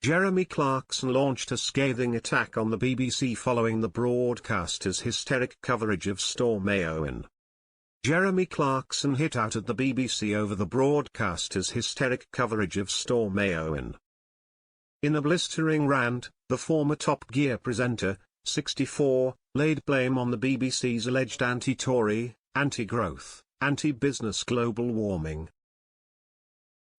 Jeremy Clarkson launched a scathing attack on the BBC following the broadcaster's hysteric coverage of Storm Éowyn. Jeremy Clarkson hit out at the BBC over the broadcaster's hysteric coverage of Storm Éowyn. In a blistering rant, the former Top Gear presenter, 64, laid blame on the BBC's alleged anti-Tory, anti-growth, anti-business global warming.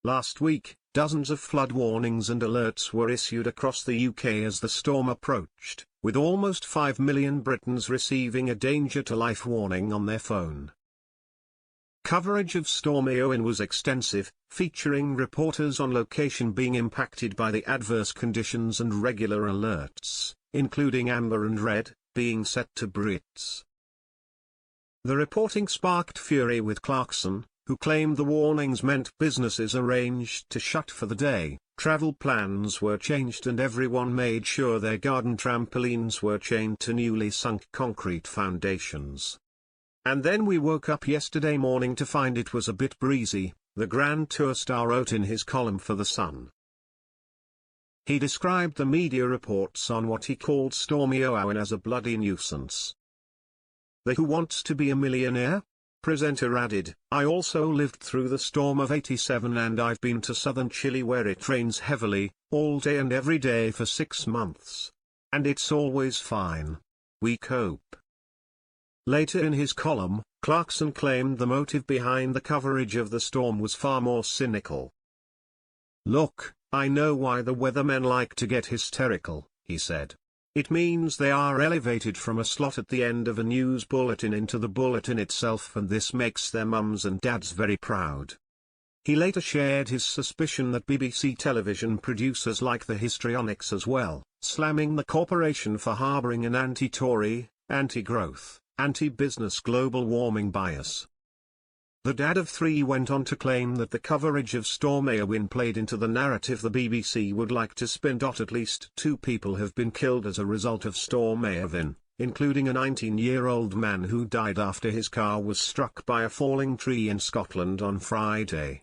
Last week, dozens of flood warnings and alerts were issued across the UK as the storm approached, with almost 5 million Britons receiving a danger-to-life warning on their phone. Coverage of Storm Éowyn was extensive, featuring reporters on location being impacted by the adverse conditions and regular alerts, including amber and red, being set to Brits. The reporting sparked fury with Clarkson, who claimed the warnings meant businesses arranged to shut for the day, travel plans were changed and everyone made sure their garden trampolines were chained to newly sunk concrete foundations. "And then we woke up yesterday morning to find it was a bit breezy," the Grand Tour star wrote in his column for The Sun. He described the media reports on what he called Storm Éowyn as a bloody nuisance. The Who Wants to Be a Millionaire? Presenter added, "I also lived through the storm of '87 and I've been to southern Chile where it rains heavily, all day and every day for 6 months. And it's always fine. We cope." Later in his column, Clarkson claimed the motive behind the coverage of the storm was far more cynical. "Look, I know why the weathermen like to get hysterical," he said. "It means they are elevated from a slot at the end of a news bulletin into the bulletin itself, and this makes their mums and dads very proud." He later shared his suspicion that BBC television producers like the histrionics as well, slamming the corporation for harbouring an anti-Tory, anti-growth, anti-business global warming bias. The dad of 3 went on to claim that the coverage of Storm Éowyn played into the narrative the BBC would like to spin. At least 2 people have been killed as a result of Storm Éowyn, including a 19-year-old man who died after his car was struck by a falling tree in Scotland on Friday.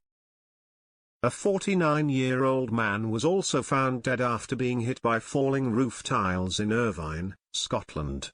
A 49-year-old man was also found dead after being hit by falling roof tiles in Irvine, Scotland.